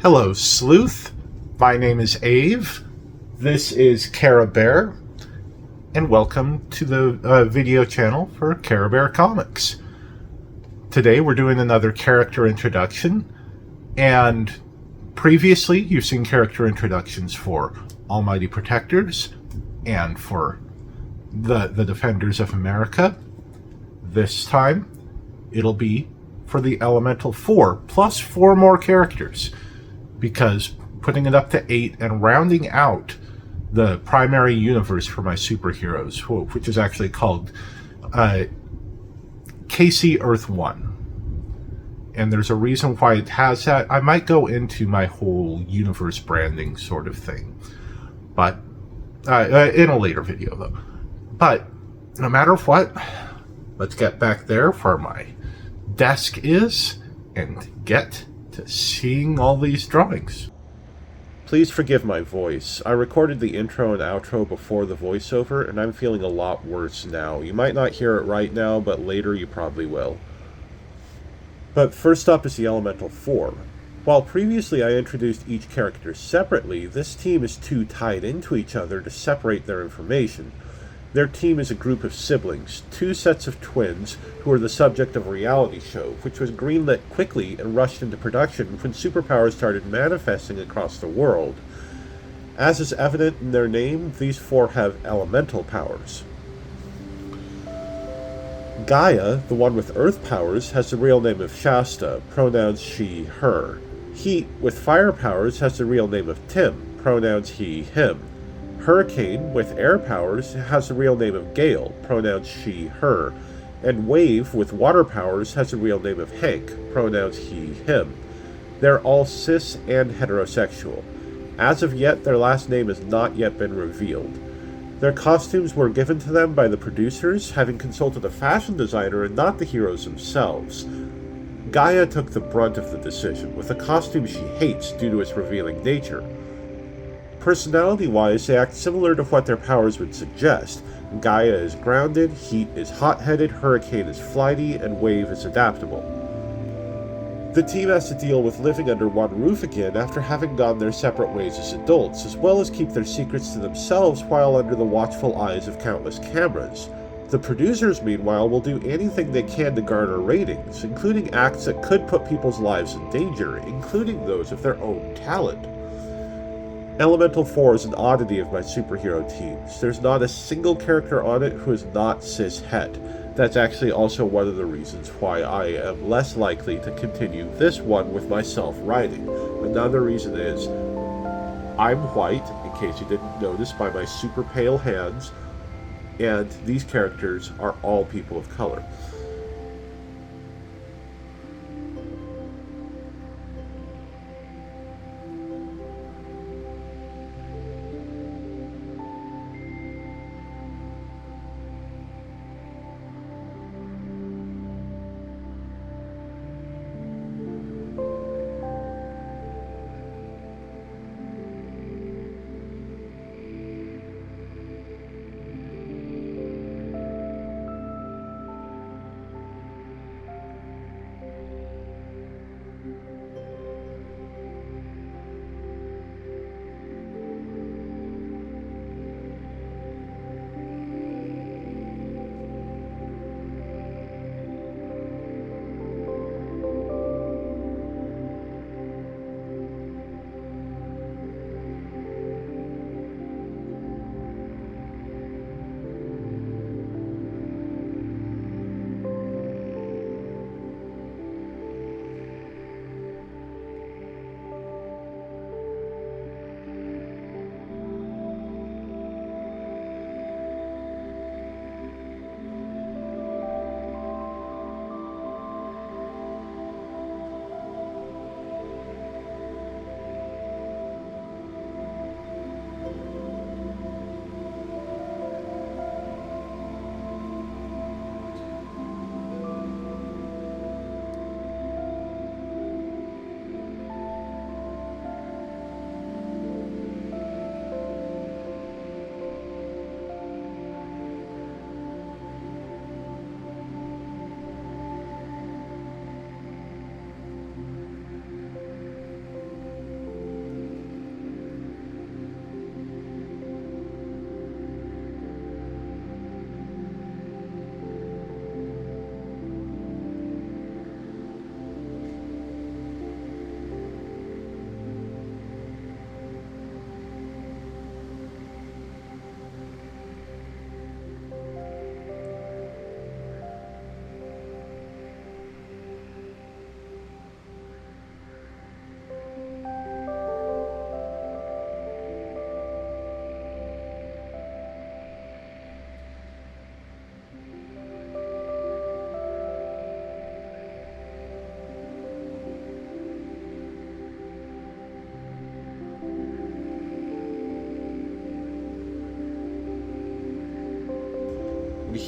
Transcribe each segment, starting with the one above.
Hello, Sleuth. My name is Ave. This is Karabear, and welcome to the video channel for Karabear Comics. Today we're doing another character introduction, and previously you've seen character introductions for Almighty Protectors and for the Defenders of America. This time it'll be for the Elemental 4, plus 4 more characters, because putting it up to 8 and rounding out the primary universe for my superheroes, which is actually called KC Earth 1. And there's a reason why it has that. I might go into my whole universe branding sort of thing, but in a later video though. But no matter what, let's get back there where my desk is and get to seeing all these drawings. Please forgive my voice. I recorded the intro and outro before the voiceover, and I'm feeling a lot worse now. You might not hear it right now, but later you probably will. But first up is the Elemental 4. While previously I introduced each character separately, this team is too tied into each other to separate their information. Their team is a group of siblings, 2 sets of twins, who are the subject of a reality show, which was greenlit quickly and rushed into production when superpowers started manifesting across the world. As is evident in their name, these 4 have elemental powers. Gaia, the one with earth powers, has the real name of Shasta, pronouns she, her. Heat, with fire powers, has the real name of Tim, pronouns he, him. Hurricane, with air powers, has the real name of Gale, pronouns she, her. And Wave, with water powers, has the real name of Hank, pronouns he, him. They're all cis and heterosexual. As of yet, their last name has not yet been revealed. Their costumes were given to them by the producers, having consulted a fashion designer and not the heroes themselves. Gaia took the brunt of the decision, with a costume she hates due to its revealing nature. Personality-wise, they act similar to what their powers would suggest. Gaia is grounded, Heat is hot-headed, Hurricane is flighty, and Wave is adaptable. The team has to deal with living under one roof again after having gone their separate ways as adults, as well as keep their secrets to themselves while under the watchful eyes of countless cameras. The producers, meanwhile, will do anything they can to garner ratings, including acts that could put people's lives in danger, including those of their own talent. Elemental 4 is an oddity of my superhero teams. There's not a single character on it who is not cis-het. That's actually also one of the reasons why I am less likely to continue this one with myself writing. Another reason is, I'm white, in case you didn't notice by my super pale hands, and these characters are all people of color.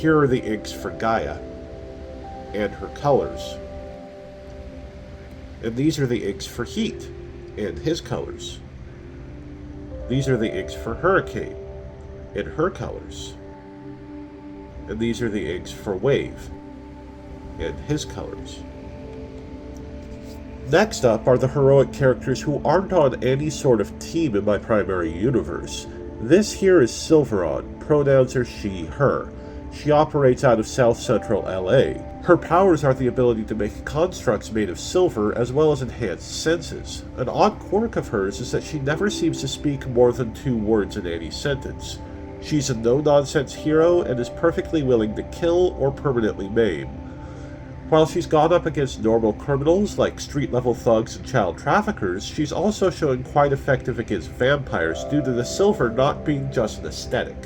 here are the inks for Gaia and her colors. And these are the inks for Heat and his colors. These are the inks for Hurricane and her colors. And these are the inks for Wave and his colors. Next up are the heroic characters who aren't on any sort of team in my primary universe. This here is Silveron. Pronouns are she, her. She operates out of South Central LA. Her powers are the ability to make constructs made of silver as well as enhanced senses. An odd quirk of hers is that she never seems to speak more than 2 words in any sentence. She's a no-nonsense hero and is perfectly willing to kill or permanently maim. While she's gone up against normal criminals like street-level thugs and child traffickers, she's also shown quite effective against vampires due to the silver not being just an aesthetic.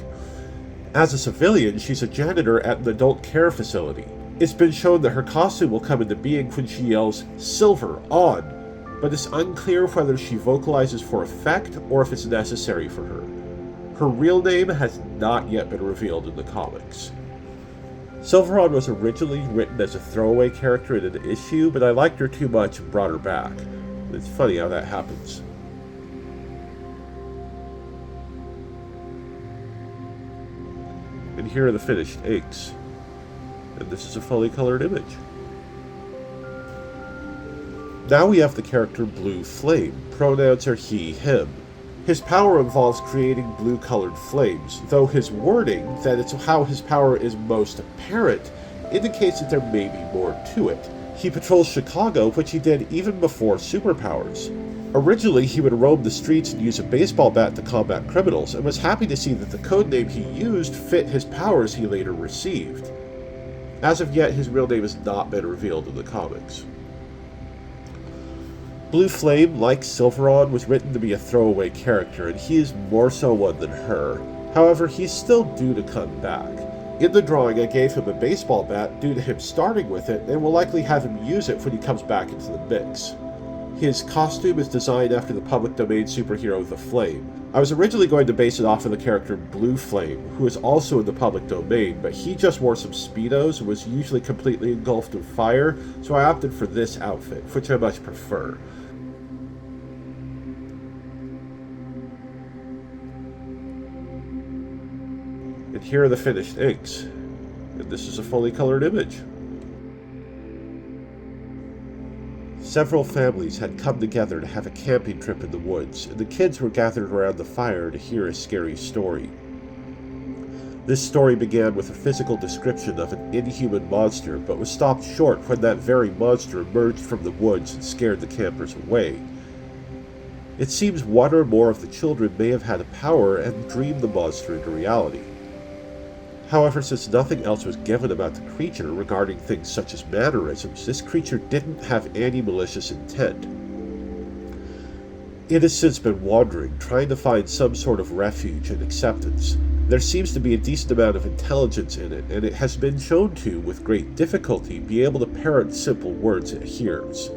As a civilian, she's a janitor at an adult care facility. It's been shown that her costume will come into being when she yells, "Silver, on!" But it's unclear whether she vocalizes for effect or if it's necessary for her. Her real name has not yet been revealed in the comics. Silveron was originally written as a throwaway character in an issue, but I liked her too much and brought her back. It's funny how that happens. And here are the finished inks. And this is a fully colored image. Now we have the character Blue Flame. Pronouns are he, him. His power involves creating blue-colored flames, though his wording, that it's how his power is most apparent, indicates that there may be more to it. He patrols Chicago, which he did even before superpowers. Originally, he would roam the streets and use a baseball bat to combat criminals, and was happy to see that the codename he used fit his powers he later received. As of yet, his real name has not been revealed in the comics. Blue Flame, like Silveron, was written to be a throwaway character, and he is more so one than her. However, he's still due to come back. In the drawing, I gave him a baseball bat due to him starting with it, and will likely have him use it when he comes back into the mix. His costume is designed after the public domain superhero The Flame. I was originally going to base it off of the character Blue Flame, who is also in the public domain, but he just wore some Speedos and was usually completely engulfed in fire, so I opted for this outfit, which I much prefer. And here are the finished inks. And this is a fully colored image. Several families had come together to have a camping trip in the woods, and the kids were gathered around the fire to hear a scary story. This story began with a physical description of an inhuman monster, but was stopped short when that very monster emerged from the woods and scared the campers away. It seems one or more of the children may have had a power and dreamed the monster into reality. However, since nothing else was given about the creature regarding things such as mannerisms, this creature didn't have any malicious intent. It has since been wandering, trying to find some sort of refuge and acceptance. There seems to be a decent amount of intelligence in it, and it has been shown to, with great difficulty, be able to parrot simple words it hears.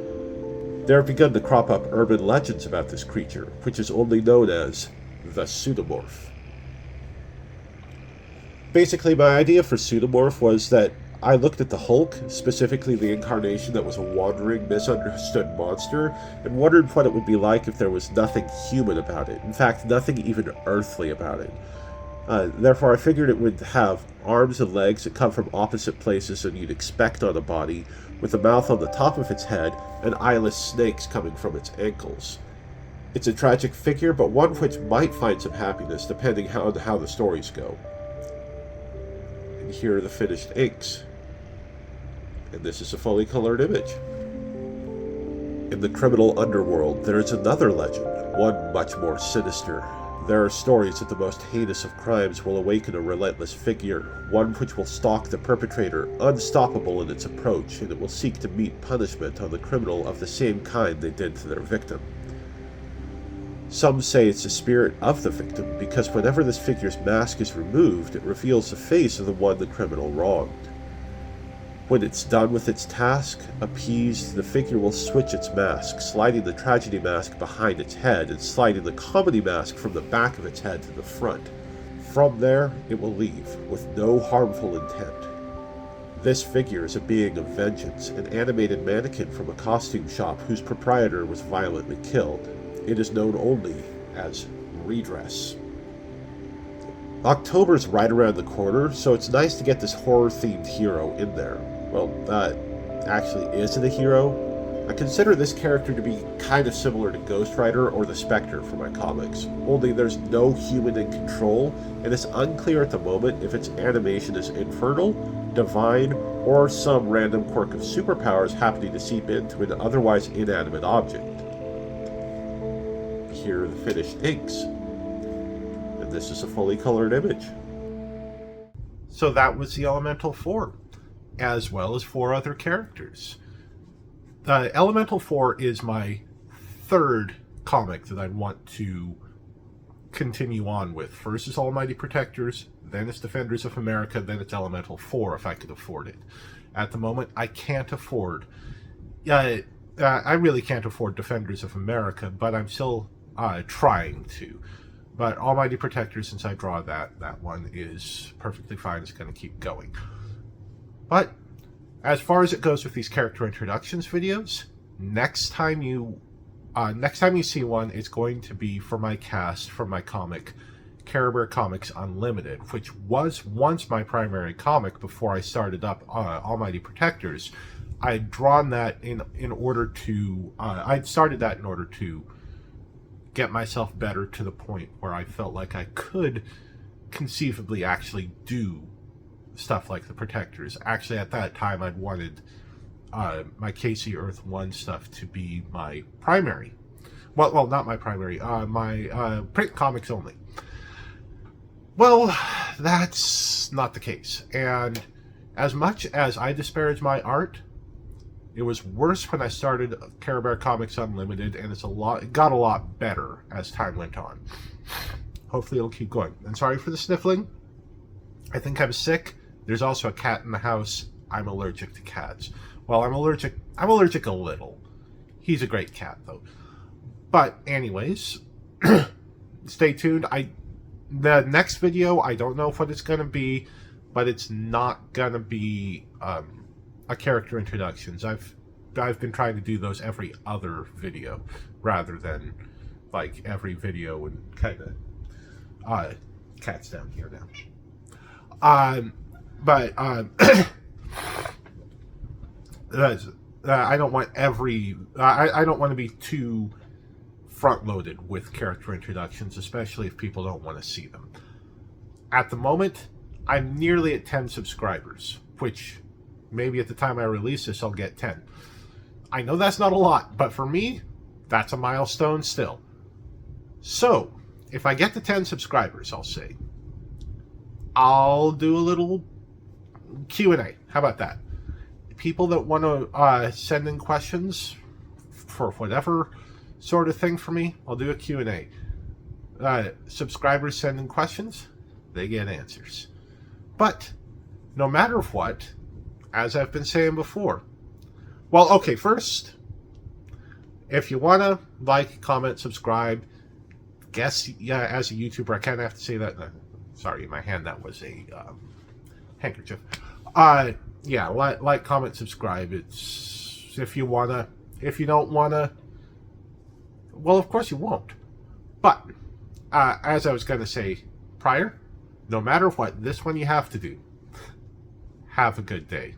There have begun to crop up urban legends about this creature, which is only known as the Pseudomorph. Basically, my idea for Pseudomorph was that I looked at the Hulk, specifically the incarnation that was a wandering, misunderstood monster, and wondered what it would be like if there was nothing human about it. In fact, nothing even earthly about it. Therefore, I figured it would have arms and legs that come from opposite places than you'd expect on a body, with a mouth on the top of its head, and eyeless snakes coming from its ankles. It's a tragic figure, but one which might find some happiness depending on how the stories go. And here are the finished inks. And this is a fully colored image. In the criminal underworld, there is another legend, one much more sinister. There are stories that the most heinous of crimes will awaken a relentless figure, one which will stalk the perpetrator, unstoppable in its approach, and it will seek to meet punishment on the criminal of the same kind they did to their victim. Some say it's the spirit of the victim, because whenever this figure's mask is removed, it reveals the face of the one the criminal wronged. When it's done with its task, appeased, the figure will switch its mask, sliding the tragedy mask behind its head and sliding the comedy mask from the back of its head to the front. From there, it will leave, with no harmful intent. This figure is a being of vengeance, an animated mannequin from a costume shop whose proprietor was violently killed. It is known only as Redress. October's right around the corner, so it's nice to get this horror-themed hero in there. Well, that actually isn't a hero. I consider this character to be kind of similar to Ghost Rider or the Spectre for my comics, only there's no human in control, and it's unclear at the moment if its animation is infernal, divine, or some random quirk of superpowers happening to seep into an otherwise inanimate object. Here are the finished inks, and this is a fully colored image. So that was the Elemental 4, as well as 4 other characters. Elemental 4 is my third comic that I want to continue on with. First is Almighty Protectors, then it's Defenders of America, then it's Elemental 4 if I could afford it. At the moment, I can't afford... I really can't afford Defenders of America, but I'm still trying to. But Almighty Protectors, since I draw that one is perfectly fine. It's going to keep going. But as far as it goes with these character introductions videos, next time you see one, it's going to be for my cast from my comic, Karabear Comics Unlimited, which was once my primary comic before I started up Almighty Protectors. I'd drawn that in order to I'd started that in order to get myself better to the point where I felt like I could conceivably actually do stuff like the Protectors. Actually, at that time, I'd wanted my KC Earth 1 stuff to be my primary. Well, not my primary. My print comics only. Well, that's not the case. And as much as I disparage my art, it was worse when I started Karabear Comics Unlimited, and it got a lot better as time went on. Hopefully it'll keep going. And sorry for the sniffling. I think I'm sick. There's also a cat in the house. I'm allergic to cats. Well, I'm allergic a little. He's a great cat, though. But anyways, stay tuned. The next video, I don't know what it's going to be, but it's not going to be a character introductions. I've been trying to do those every other video rather than like every video and kind of cat's down here now. But I don't want I don't want to be too front-loaded with character introductions, especially if people don't want to see them. At the moment, I'm nearly at 10 subscribers, which maybe at the time I release this, I'll get 10. I know that's not a lot, but for me, that's a milestone still. So, if I get to 10 subscribers, I'll do a little Q&A. How about that? People that want to send in questions for whatever sort of thing for me, I'll do a Q&A. Subscribers send in questions, they get answers. But no matter what, as I've been saying before, well, okay, first, if you want to like, comment, subscribe, as a YouTuber, I kind of have to say that. Sorry, in my hand, that was a handkerchief. Yeah, like, comment, subscribe. It's if you wanna. If you don't wanna, well, of course you won't. But as I was gonna say prior, no matter what, this one you have to do. Have a good day.